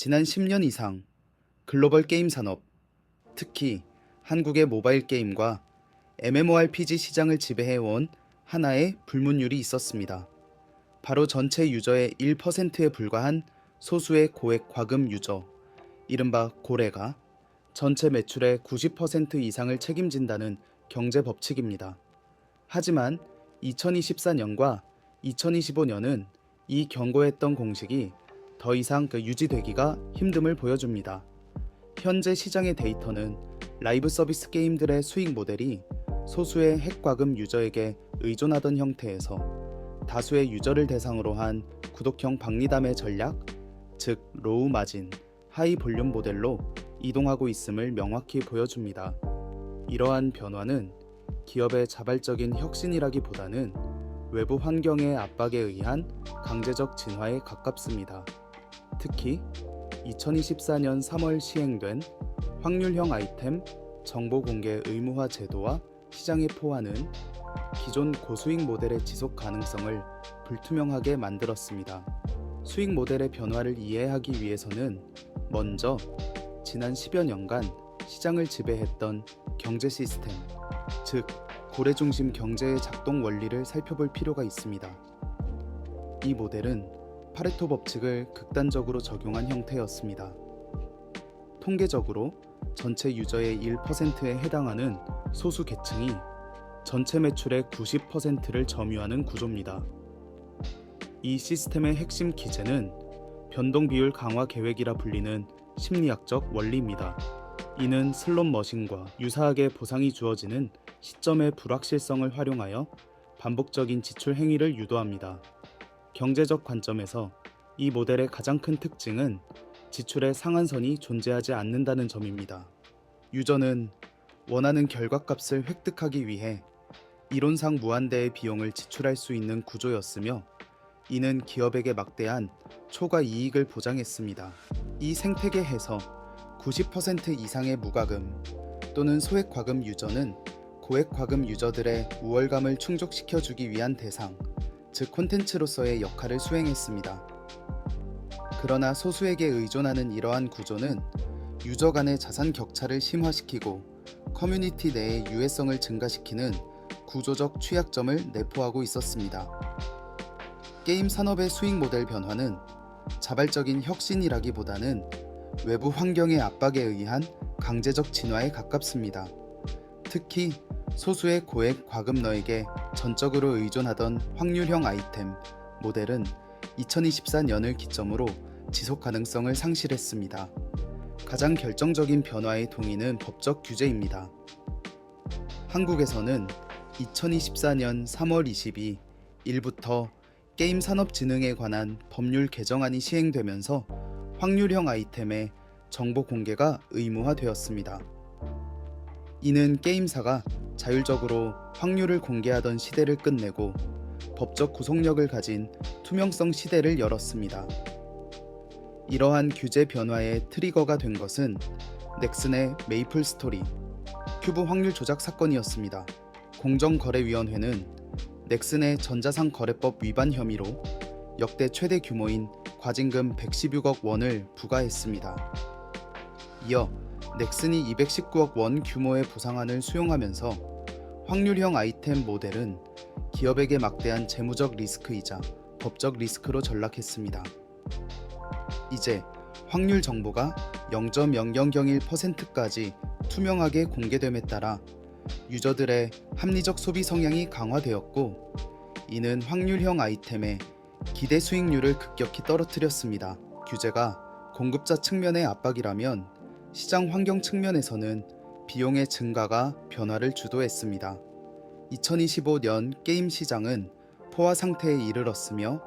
지난 10년 이상 글로벌 게임 산업, 특히 한국의 모바일 게임과 MMORPG 시장을 지배해온 하나의 불문율이 있었습니다. 바로 전체 유저의 1%에 불과한 소수의 고액 과금 유저, 이른바 고래가 전체 매출의 90% 이상을 책임진다는 경제 법칙입니다. 하지만 2024년과 2025년은 이 경고했던 공식이 더 이상 유지되기가 힘듦을 보여줍니다. 현재 시장의 데이터는 라이브 서비스 게임들의 수익 모델이 소수의 핵과금 유저에게 의존하던 형태에서 다수의 유저를 대상으로 한 구독형 박리담의 전략, 즉 로우 마진, 하이 볼륨 모델로 이동하고 있음을 명확히 보여줍니다. 이러한 변화는 기업의 자발적인 혁신이라기보다는 외부 환경의 압박에 의한 강제적 진화에 가깝습니다. 특히 2024년 3월 시행된 확률형 아이템 정보 공개 의무화 제도와 시장의 포화는 기존 고수익 모델의 지속 가능성을 불투명하게 만들었습니다. 수익 모델의 변화를 이해하기 위해서는 먼저 지난 10여 년간 시장을 지배했던 경제 시스템, 즉 고래 중심 경제의 작동 원리를 살펴볼 필요가 있습니다. 이 모델은 파레토 법칙을 극단적으로 적용한 형태였습니다. 통계적으로 전체 유저의 1%에 해당하는 소수 계층이 전체 매출의 90%를 점유하는 구조입니다. 이 시스템의 핵심 기제는 변동 비율 강화 계획이라 불리는 심리학적 원리입니다. 이는 슬롯 머신과 유사하게 보상이 주어지는 시점의 불확실성을 활용하여 반복적인 지출 행위를 유도합니다. 경제적 관점에서 이 모델의 가장 큰 특징은 지출의 상한선이 존재하지 않는다는 점입니다. 유저는 원하는 결과값을 획득하기 위해 이론상 무한대의 비용을 지출할 수 있는 구조였으며, 이는 기업에게 막대한 초과 이익을 보장했습니다. 이 생태계에서 90% 이상의 무과금 또는 소액 과금 유저는 고액 과금 유저들의 우월감을 충족시켜주기 위한 대상, 즉 콘텐츠로서의 역할을 수행했습니다. 그러나 소수에게 의존하는 이러한 구조는 유저 간의 자산 격차를 심화시키고 커뮤니티 내의 유해성을 증가시키는 구조적 취약점을 내포하고 있었습니다. 게임 산업의 수익 모델 변화는 자발적인 혁신이라기보다는 외부 환경의 압박에 의한 강제적 진화에 가깝습니다. 특히 소수의 고액 과금러에게 전적으로 의존하던 확률형 아이템 모델은 2024년을 기점으로 지속 가능성을 상실했습니다. 가장 결정적인 변화의 동의는 법적 규제입니다. 한국에서는 2024년 3월 22일부터 게임산업진흥에 관한 법률 개정안이 시행되면서 확률형 아이템의 정보 공개가 의무화되었습니다. 이는 게임사가 자율적으로 확률을 공개하던 시대를 끝내고 법적 구속력을 가진 투명성 시대를 열었습니다. 이러한 규제 변화의 트리거가 된 것은 넥슨의 메이플 스토리, 큐브 확률 조작 사건이었습니다. 공정거래위원회는 넥슨의 전자상거래법 위반 혐의로 역대 최대 규모인 과징금 116억 원을 부과했습니다. 이어 넥슨이 219억 원 규모의 보상안을 수용하면서 확률형 아이템 모델은 기업에게 막대한 재무적 리스크이자 법적 리스크로 전락했습니다. 이제 확률 정보가 0.0001%까지 투명하게 공개됨에 따라 유저들의 합리적 소비 성향이 강화되었고, 이는 확률형 아이템의 기대 수익률을 급격히 떨어뜨렸습니다. 규제가 공급자 측면의 압박이라면 시장 환경 측면에서는 비용의 증가가 변화를 주도했습니다. 2025년 게임 시장은 포화 상태에 이르렀으며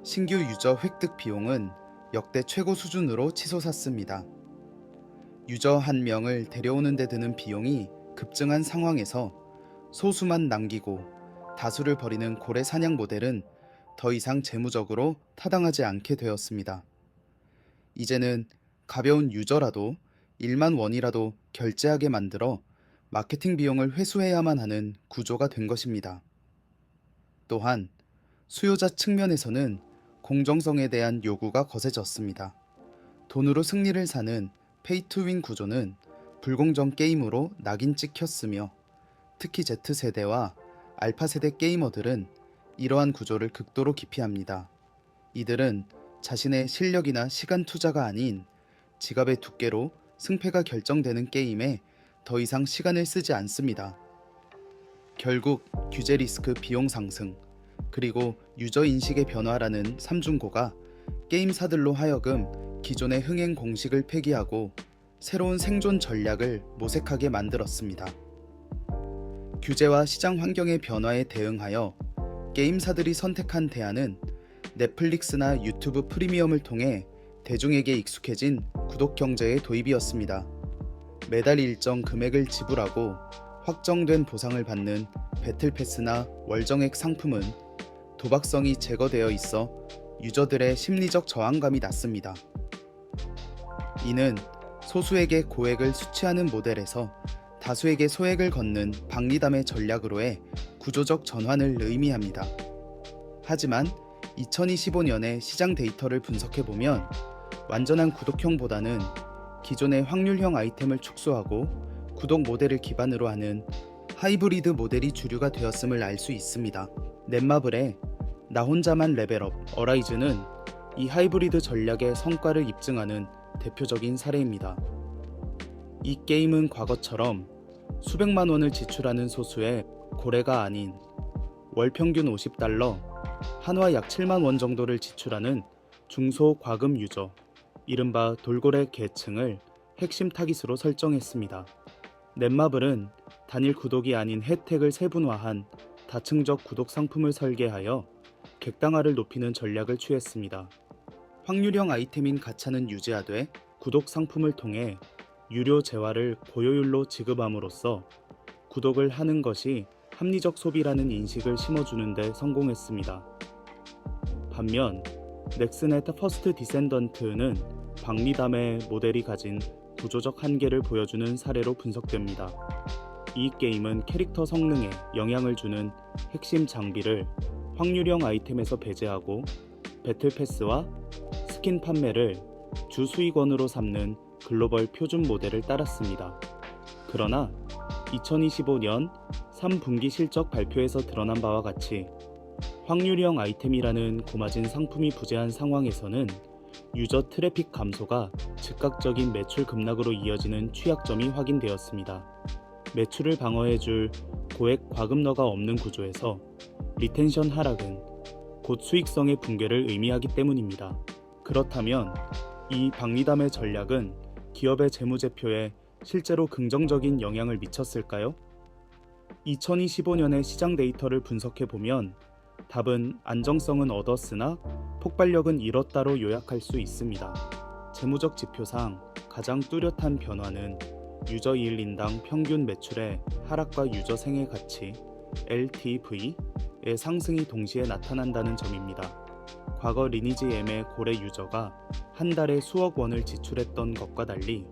신규 유저 획득 비용은 역대 최고 수준으로 치솟았습니다. 유저 한 명을 데려오는 데 드는 비용이 급증한 상황에서 소수만 남기고 다수를 버리는 고래 사냥 모델은 더 이상 재무적으로 타당하지 않게 되었습니다. 이제는 가벼운 유저라도 1만 원이라도 결제하게 만들어 마케팅 비용을 회수해야만 하는 구조가 된 것입니다. 또한 수요자 측면에서는 공정성에 대한 요구가 거세졌습니다. 돈으로 승리를 사는 페이투윈 구조는 불공정 게임으로 낙인 찍혔으며, 특히 Z세대와 알파세대 게이머들은 이러한 구조를 극도로 기피합니다. 이들은 자신의 실력이나 시간 투자가 아닌 지갑의 두께로 승패가 결정되는 게임에 더 이상 시간을 쓰지 않습니다. 결국 규제 리스크 비용 상승, 그리고 유저 인식의 변화라는 삼중고가 게임사들로 하여금 기존의 흥행 공식을 폐기하고 새로운 생존 전략을 모색하게 만들었습니다. 규제와 시장 환경의 변화에 대응하여 게임사들이 선택한 대안은 넷플릭스나 유튜브 프리미엄을 통해 대중에게 익숙해진 구독 경제의 도입이었습니다. 매달 일정 금액을 지불하고 확정된 보상을 받는 배틀패스나 월정액 상품은 도박성이 제거되어 있어 유저들의 심리적 저항감이 낮습니다. 이는 소수에게 고액을 수취하는 모델에서 다수에게 소액을 걷는 박리담의 전략으로의 구조적 전환을 의미합니다. 하지만 2025년의 시장 데이터를 분석해보면 완전한 구독형보다는 기존의 확률형 아이템을 축소하고 구독 모델을 기반으로 하는 하이브리드 모델이 주류가 되었음을 알 수 있습니다. 넷마블의 나 혼자만 레벨업 어라이즈는 이 하이브리드 전략의 성과를 입증하는 대표적인 사례입니다. 이 게임은 과거처럼 수백만 원을 지출하는 소수의 고래가 아닌 월 평균 $50, 한화 약 7만 원 정도를 지출하는 중소 과금 유저, 이른바 돌고래 계층을 핵심 타깃으로 설정했습니다. 넷마블은 단일 구독이 아닌 혜택을 세분화한 다층적 구독 상품을 설계하여 객단화를 높이는 전략을 취했습니다. 확률형 아이템인 가차는 유지하되 구독 상품을 통해 유료 재화를 고효율로 지급함으로써 구독을 하는 것이 합리적 소비라는 인식을 심어주는 데 성공했습니다. 반면 넥슨의 퍼스트 디센던트는 박리담의 모델이 가진 구조적 한계를 보여주는 사례로 분석됩니다. 이 게임은 캐릭터 성능에 영향을 주는 핵심 장비를 확률형 아이템에서 배제하고 배틀패스와 스킨 판매를 주 수익원으로 삼는 글로벌 표준 모델을 따랐습니다. 그러나 2025년 3분기 실적 발표에서 드러난 바와 같이 확률형 아이템이라는 고마진 상품이 부재한 상황에서는 유저 트래픽 감소가 즉각적인 매출 급락으로 이어지는 취약점이 확인되었습니다. 매출을 방어해줄 고액 과금러가 없는 구조에서 리텐션 하락은 곧 수익성의 붕괴를 의미하기 때문입니다. 그렇다면 이 박리담의 전략은 기업의 재무제표에 실제로 긍정적인 영향을 미쳤을까요? 2025년의 시장 데이터를 분석해보면 답은 안정성은 얻었으나 폭발력은 잃었다로 요약할 수 있습니다. 재무적 지표상 가장 뚜렷한 변화는 유저 1인당 평균 매출의 하락과 유저 생애 가치 LTV의 상승이 동시에 나타난다는 점입니다. 과거 리니지 M의 고래 유저가 한 달에 수억 원을 지출했던 것과 달리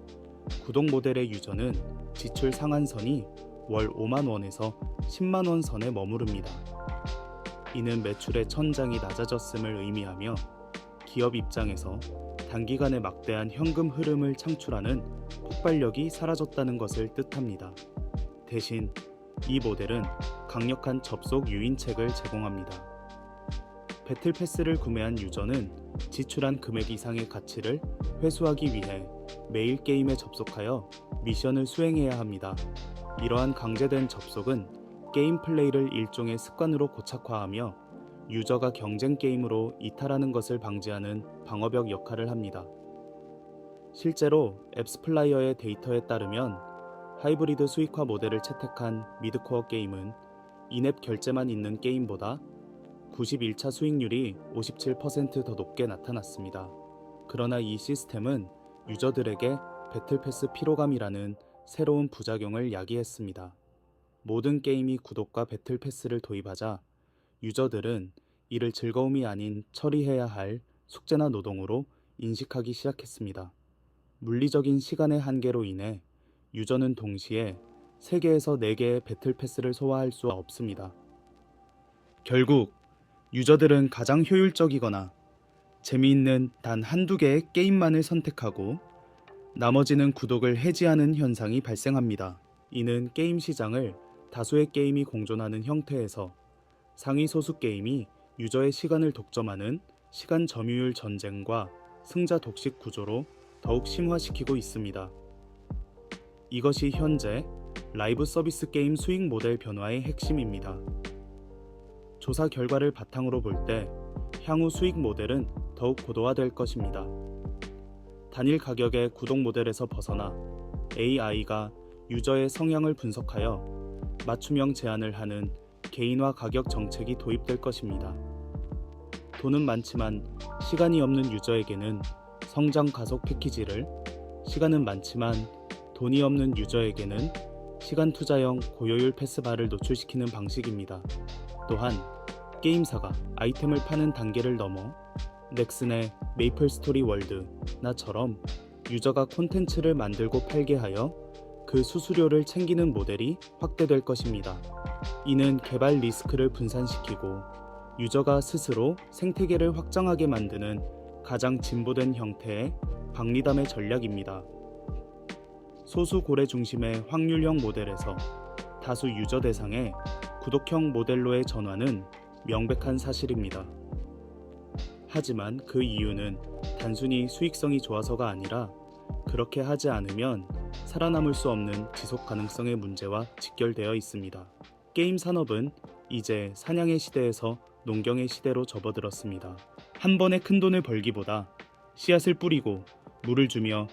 구독 모델의 유저는 지출 상한선이 월 5만 원에서 10만 원 선에 머무릅니다. 이는 매출의 천장이 낮아졌음을 의미하며 기업 입장에서 단기간에 막대한 현금 흐름을 창출하는 폭발력이 사라졌다는 것을 뜻합니다. 대신 이 모델은 강력한 접속 유인책을 제공합니다. 배틀 패스를 구매한 유저는 지출한 금액 이상의 가치를 회수하기 위해 매일 게임에 접속하여 미션을 수행해야 합니다. 이러한 강제된 접속은 게임 플레이를 일종의 습관으로 고착화하며 유저가 경쟁 게임으로 이탈하는 것을 방지하는 방어벽 역할을 합니다. 실제로 앱스플라이어의 데이터에 따르면 하이브리드 수익화 모델을 채택한 미드코어 게임은 인앱 결제만 있는 게임보다 91차 수익률이 57% 더 높게 나타났습니다. 그러나 이 시스템은 유저들에게 배틀패스 피로감이라는 새로운 부작용을 야기했습니다. 모든 게임이 구독과 배틀패스를 도입하자 유저들은 이를 즐거움이 아닌 처리해야 할 숙제나 노동으로 인식하기 시작했습니다. 물리적인 시간의 한계로 인해 유저는 동시에 3개에서 4개의 배틀패스를 소화할 수 없습니다. 결국 유저들은 가장 효율적이거나 재미있는 단 한두 개의 게임만을 선택하고 나머지는 구독을 해지하는 현상이 발생합니다. 이는 게임 시장을 다수의 게임이 공존하는 형태에서 상위 소수 게임이 유저의 시간을 독점하는 시간 점유율 전쟁과 승자 독식 구조로 더욱 심화시키고 있습니다. 이것이 현재 라이브 서비스 게임 수익 모델 변화의 핵심입니다. 조사 결과를 바탕으로 볼 때 향후 수익 모델은 더욱 고도화될 것입니다. 단일 가격의 구독 모델에서 벗어나 AI가 유저의 성향을 분석하여 맞춤형 제한을 하는 개인화 가격 정책이 도입될 것입니다. 돈은 많지만 시간이 없는 유저에게는 성장 가속 패키지를, 시간은 많지만 돈이 없는 유저에게는 시간 투자형 고효율 패스바를 노출시키는 방식입니다. 또한 게임사가 아이템을 파는 단계를 넘어 넥슨의 메이플 스토리 월드나처럼 유저가 콘텐츠를 만들고 팔게 하여 그 수수료를 챙기는 모델이 확대될 것입니다. 이는 개발 리스크를 분산시키고 유저가 스스로 생태계를 확장하게 만드는 가장 진보된 형태의 박리담의 전략입니다. 소수 고래 중심의 확률형 모델에서 다수 유저 대상의 구독형 모델로의 전환은 명백한 사실입니다. 하지만 그 이유는 단순히 수익성이 좋아서가 아니라 그렇게 하지 않으면 살아남을 수 없는 지속 가능성의 문제와 직결되어 있습니다. 게임 산업은 이제 사냥의 시대에서 농경의 시대로 접어들었습니다. 한 번에 큰 돈을 벌기보다 씨앗을 뿌리고 물을 주며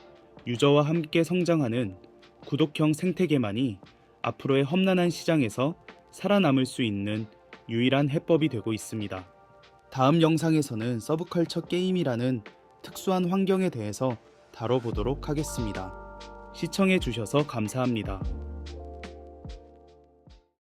유저와 함께 성장하는 구독형 생태계만이 앞으로의 험난한 시장에서 살아남을 수 있는 유일한 해법이 되고 있습니다. 다음 영상에서는 서브컬처 게임이라는 특수한 환경에 대해서 다뤄보도록 하겠습니다. 시청해 주셔서 감사합니다.